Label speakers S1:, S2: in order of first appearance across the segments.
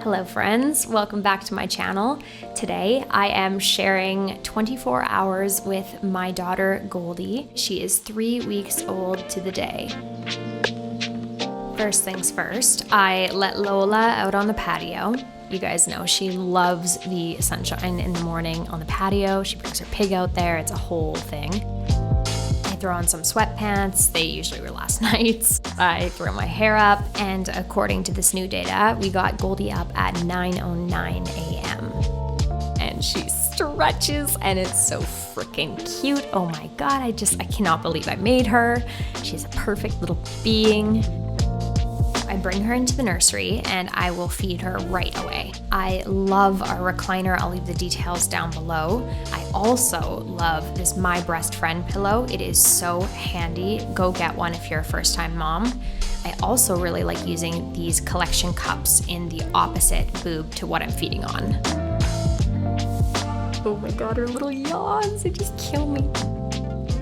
S1: Hello friends, welcome back to my channel. Today I am sharing 24 hours with my daughter Goldie. She is 3 weeks old to the day. First things first, I let Lola out on the patio. You guys know she loves the sunshine in the morning on the patio. She brings her pig out there, it's a whole thing. Throw on some sweatpants. They usually were last night's. I throw my hair up, and according to this new data, we got Goldie up at 9:09 a.m. and she stretches, and it's so freaking cute. Oh my god, I cannot believe I made her. She's a perfect little being. I bring her into the nursery and I will feed her right away. I love our recliner. I'll leave the details down below. I also love this My Breast Friend pillow. It is so handy. Go get one if you're a first-time mom. I also really like using these collection cups in the opposite boob to what I'm feeding on. Oh my god, her little yawns, they just kill me.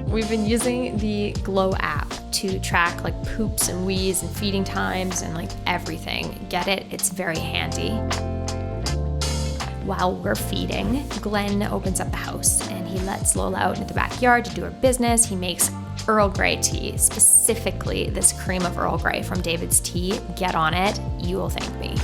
S1: We've been using the Glow app to track like poops and wheeze and feeding times and like everything. Get it? It's very handy. While we're feeding, Glenn opens up the house and he lets Lola out into the backyard to do her business. He makes Earl Grey tea, specifically this cream of Earl Grey from David's Tea. Get on it, you will thank me.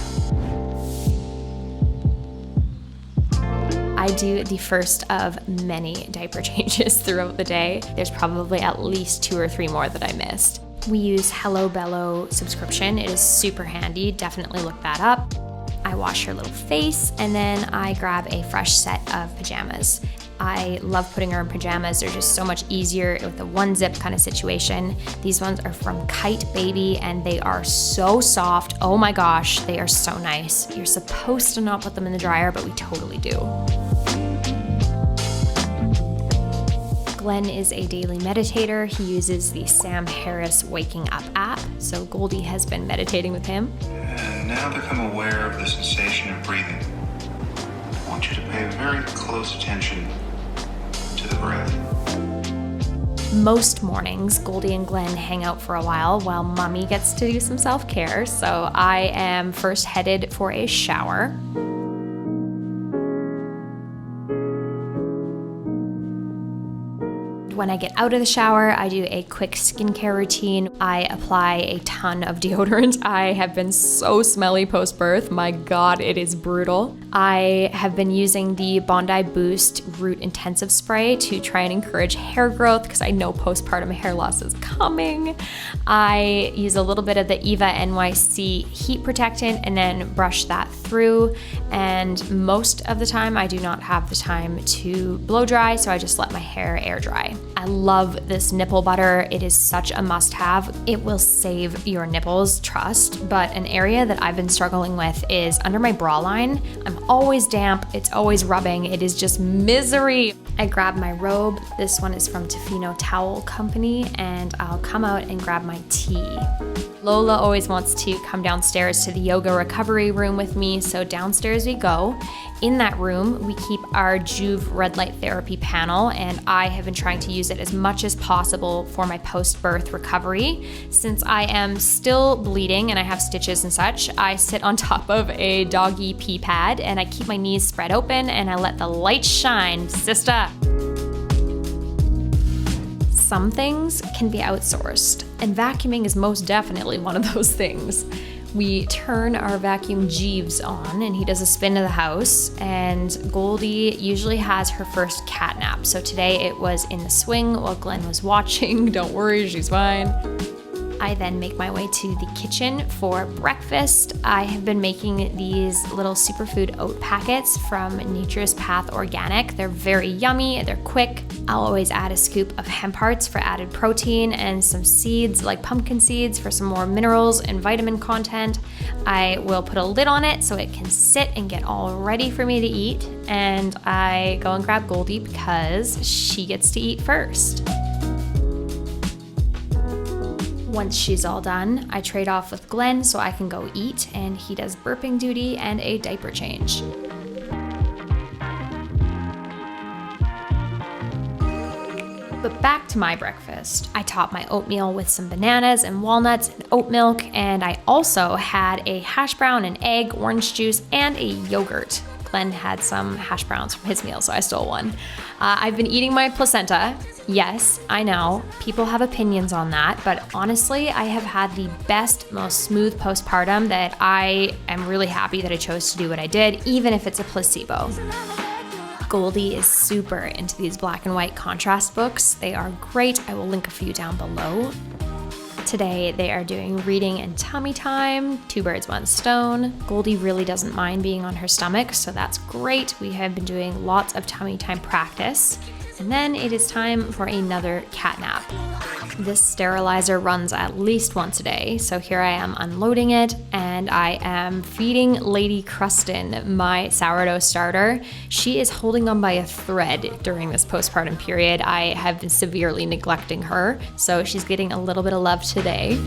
S1: I do the first of many diaper changes throughout the day. There's probably at least 2 or 3 more that I missed. We use Hello Bello subscription. It is super handy. Definitely look that up. I wash her little face and then I grab a fresh set of pajamas. I love putting her in pajamas. They're just so much easier with a one zip kind of situation. These ones are from Kite Baby and they are so soft. Oh my gosh, they are so nice. You're supposed to not put them in the dryer, but we totally do. Glenn is a daily meditator. He uses the Sam Harris Waking Up app. So Goldie has been meditating with him.
S2: And now become aware of the sensation of breathing. I want you to pay very close attention to the breath.
S1: Most mornings, Goldie and Glenn hang out for a while mommy gets to do some self-care. So I am first headed for a shower. When I get out of the shower, I do a quick skincare routine. I apply a ton of deodorant. I have been so smelly post-birth. My god, it is brutal. I have been using the Bondi Boost Root Intensive Spray to try and encourage hair growth because I know postpartum hair loss is coming. I use a little bit of the Eva NYC heat protectant and then brush that through. And most of the time, I do not have the time to blow dry, so I just let my hair air dry. I love this nipple butter. It is such a must-have. It will save your nipples, trust. But an area that I've been struggling with is under my bra line. I'm always damp. It's always rubbing. It is just misery. I grab my robe. This one is from Tofino Towel Company, and I'll come out and grab my tea. Lola always wants to come downstairs to the yoga recovery room with me, so downstairs we go. In that room, we keep our Juve red light therapy panel, and I have been trying to use it as much as possible for my post-birth recovery. Since I am still bleeding and I have stitches and such, I sit on top of a doggy pee pad and I keep my knees spread open and I let the light shine, sister. Some things can be outsourced, and vacuuming is most definitely one of those things. We turn our vacuum Jeeves on and he does a spin of the house, and Goldie usually has her first cat nap. So today it was in the swing while Glenn was watching. Don't worry, she's fine. I then make my way to the kitchen for breakfast. I have been making these little superfood oat packets from Nature's Path Organic. They're very yummy, they're quick. I'll always add a scoop of hemp hearts for added protein and some seeds like pumpkin seeds for some more minerals and vitamin content. I will put a lid on it so it can sit and get all ready for me to eat. And I go and grab Goldie because she gets to eat first. Once she's all done, I trade off with Glenn so I can go eat, and he does burping duty and a diaper change. But back to my breakfast. I topped my oatmeal with some bananas and walnuts and oat milk, and I also had a hash brown, an egg, orange juice, and a yogurt. Glenn had some hash browns from his meal, so I stole one. I've been eating my placenta. Yes, I know, people have opinions on that, but honestly, I have had the best, most smooth postpartum that I am really happy that I chose to do what I did, even if it's a placebo. Goldie is super into these black and white contrast books. They are great. I will link a few down below. Today they are doing reading and tummy time, 2 birds, 1 stone. Goldie really doesn't mind being on her stomach, so that's great. We have been doing lots of tummy time practice. And then it is time for another cat nap. This sterilizer runs at least once a day, so here I am unloading it, and I am feeding Lady Crustin, my sourdough starter. She is holding on by a thread during this postpartum period. I have been severely neglecting her, so she's getting a little bit of love today.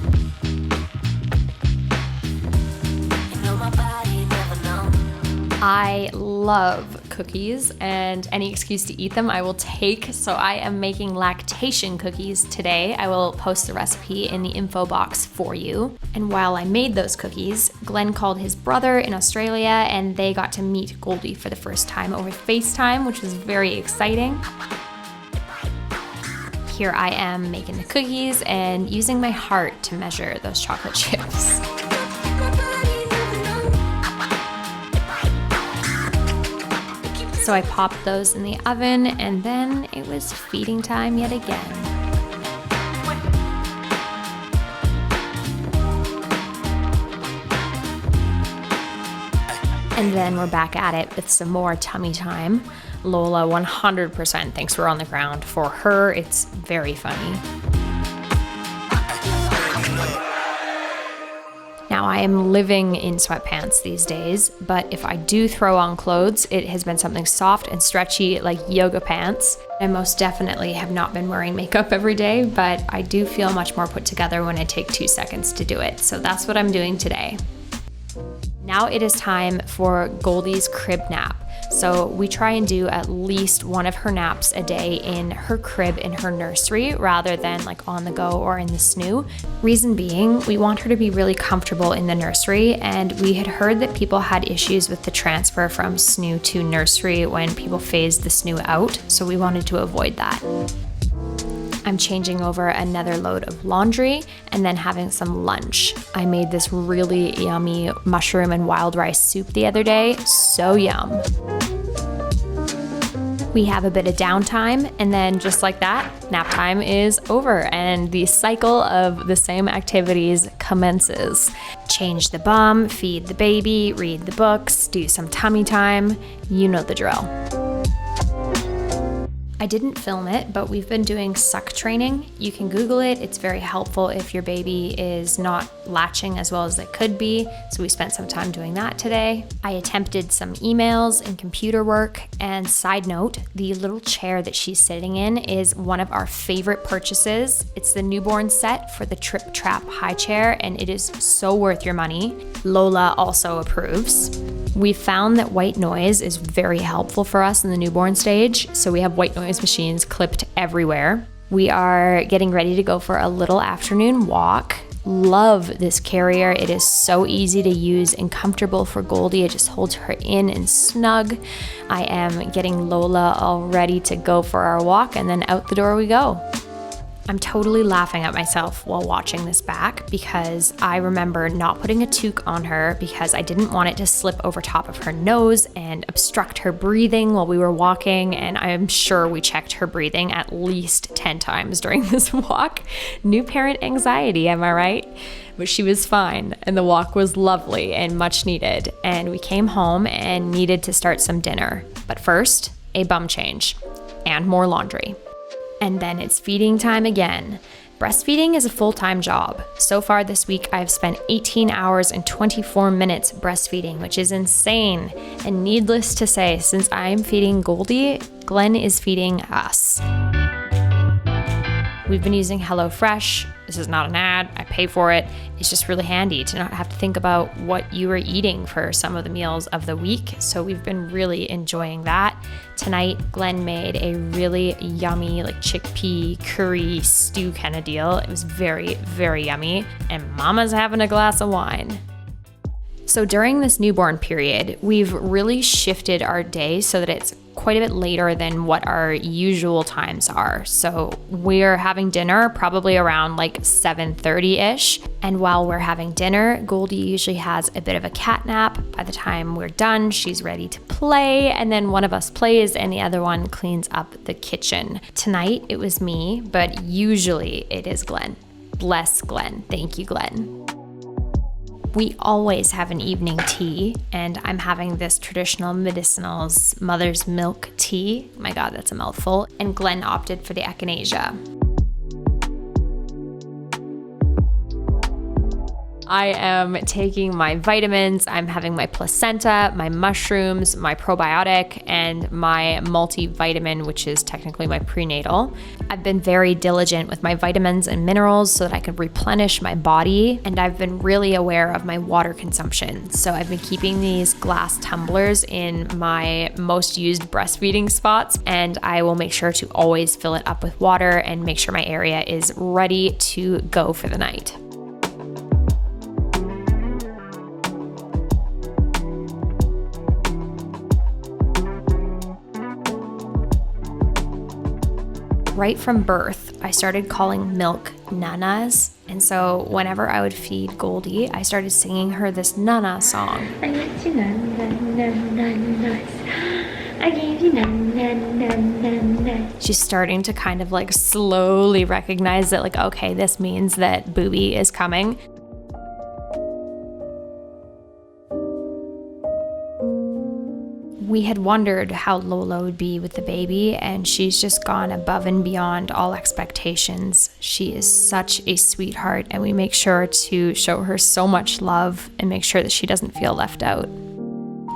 S1: I love cookies, and any excuse to eat them I will take, so I am making lactation cookies today. I will post the recipe in the info box for you. And while I made those cookies, Glenn called his brother in Australia, and they got to meet Goldie for the first time over FaceTime, which was very exciting. Here I am making the cookies and using my heart to measure those chocolate chips. So I popped those in the oven, and then it was feeding time yet again. And then we're back at it with some more tummy time. Lola 100% thinks we're on the ground. For her, it's very funny. Now, I am living in sweatpants these days, but if I do throw on clothes, it has been something soft and stretchy like yoga pants. I most definitely have not been wearing makeup every day, but I do feel much more put together when I take 2 seconds to do it. So that's what I'm doing today. Now it is time for Goldie's crib nap. So we try and do at least one of her naps a day in her crib in her nursery rather than like on the go or in the snoo. Reason being, we want her to be really comfortable in the nursery, and we had heard that people had issues with the transfer from snoo to nursery when people phased the snoo out, so we wanted to avoid that. I'm changing over another load of laundry and then having some lunch. I made this really yummy mushroom and wild rice soup the other day. So yum. We have a bit of downtime, and then just like that, nap time is over and the cycle of the same activities commences. Change the bum, feed the baby, read the books, do some tummy time. You know the drill. I didn't film it, but we've been doing suck training. You can Google it. It's very helpful if your baby is not latching as well as they could be. So we spent some time doing that today. I attempted some emails and computer work. And side note, the little chair that she's sitting in is one of our favorite purchases. It's the newborn set for the Trip Trap high chair, and it is so worth your money. Lola also approves. We found that white noise is very helpful for us in the newborn stage, so we have white noise machines clipped everywhere. We are getting ready to go for a little afternoon walk. Love this carrier. It is so easy to use and comfortable for Goldie. It just holds her in and snug. I am getting Lola all ready to go for our walk, and then out the door we go. I'm totally laughing at myself while watching this back because I remember not putting a toque on her because I didn't want it to slip over top of her nose and obstruct her breathing while we were walking, and I'm sure we checked her breathing at least 10 times during this walk. New parent anxiety, am I right? But she was fine, and the walk was lovely and much needed, and we came home and needed to start some dinner. But first, a bum change and more laundry. And then it's feeding time again. Breastfeeding is a full-time job. So far this week, I've spent 18 hours and 24 minutes breastfeeding, which is insane. And needless to say, since I'm feeding Goldie, Glenn is feeding us. We've been using HelloFresh. This is not an ad. I pay for it. It's just really handy to not have to think about what you are eating for some of the meals of the week. So we've been really enjoying that. Tonight, Glenn made a really yummy like chickpea curry stew kind of deal. It was very, very yummy. And Mama's having a glass of wine. So during this newborn period, we've really shifted our day so that it's quite a bit later than what our usual times are. So we're having dinner probably around like 7:30-ish. And while we're having dinner, Goldie usually has a bit of a cat nap. By the time we're done, she's ready to play. And then one of us plays and the other one cleans up the kitchen. Tonight it was me, but usually it is Glenn. Bless Glenn. Thank you, Glenn. We always have an evening tea, and I'm having this traditional medicinals mother's milk tea. My God, that's a mouthful. And Glenn opted for the echinacea. I am taking my vitamins, I'm having my placenta, my mushrooms, my probiotic, and my multivitamin, which is technically my prenatal. I've been very diligent with my vitamins and minerals so that I can replenish my body, and I've been really aware of my water consumption. So I've been keeping these glass tumblers in my most used breastfeeding spots, and I will make sure to always fill it up with water and make sure my area is ready to go for the night. Right from birth, I started calling milk nanas. And so whenever I would feed Goldie, I started singing her this nana song.
S3: I gave you nanas. I gave you nanas.
S1: She's starting to kind of like slowly recognize that like, okay, this means that Booby is coming. We had wondered how Lola would be with the baby, and she's just gone above and beyond all expectations. She is such a sweetheart, and we make sure to show her so much love and make sure that she doesn't feel left out.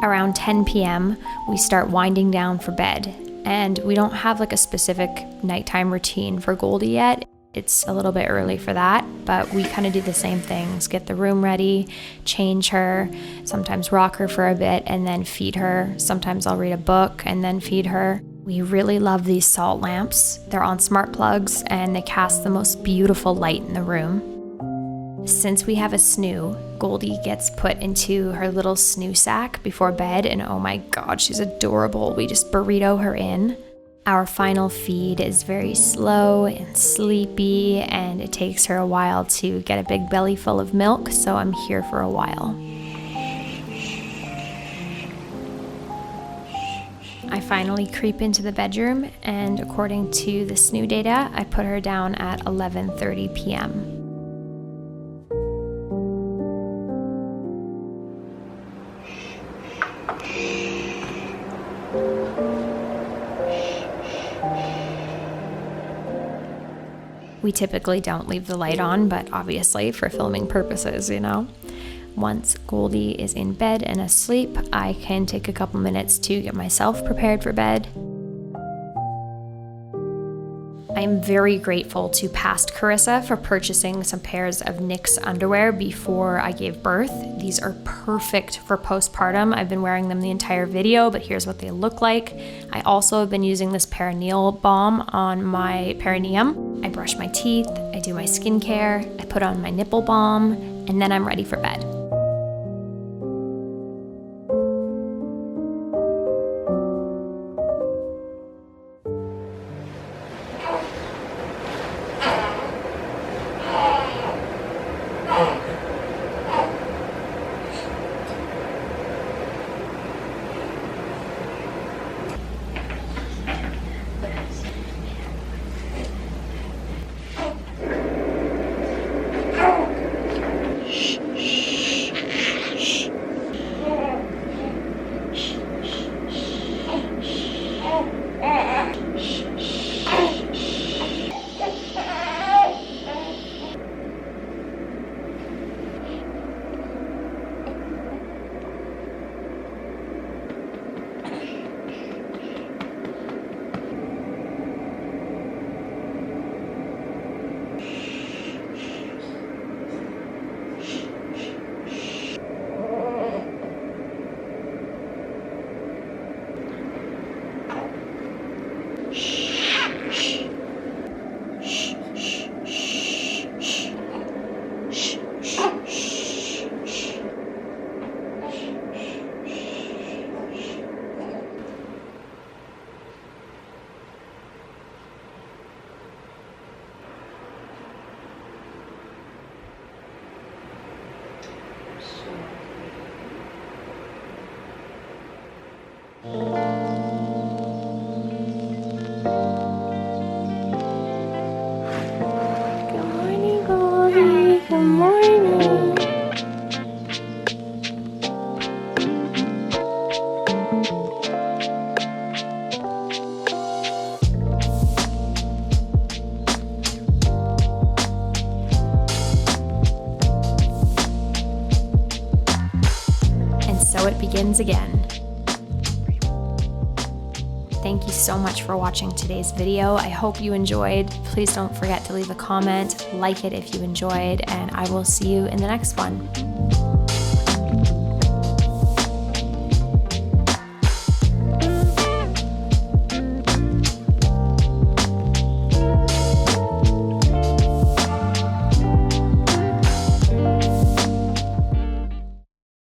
S1: Around 10 p.m., we start winding down for bed, and we don't have like a specific nighttime routine for Goldie yet. It's a little bit early for that, but we kind of do the same things. Get the room ready, change her, sometimes rock her for a bit and then feed her. Sometimes I'll read a book and then feed her. We really love these salt lamps. They're on smart plugs and they cast the most beautiful light in the room. Since we have a snoo, Goldie gets put into her little snoo sack before bed, and oh my God, she's adorable. We just burrito her in. Our final feed is very slow and sleepy, and it takes her a while to get a big belly full of milk, so I'm here for a while. I finally creep into the bedroom, and according to the snoo data, I put her down at 11:30 p.m. We typically don't leave the light on, but obviously for filming purposes, you know. Once Goldie is in bed and asleep, I can take a couple minutes to get myself prepared for bed. I'm very grateful to past Carissa for purchasing some pairs of Nick's underwear before I gave birth. These are perfect for postpartum. I've been wearing them the entire video, but here's what they look like. I also have been using this perineal balm on my perineum. I brush my teeth, I do my skincare, I put on my nipple balm, and then I'm ready for bed.
S3: morning, Goldie. Good morning.
S1: And so it begins again. Thank you so much for watching today's video. I hope you enjoyed. Please don't forget to leave a comment, like it if you enjoyed, and I will see you in the next one.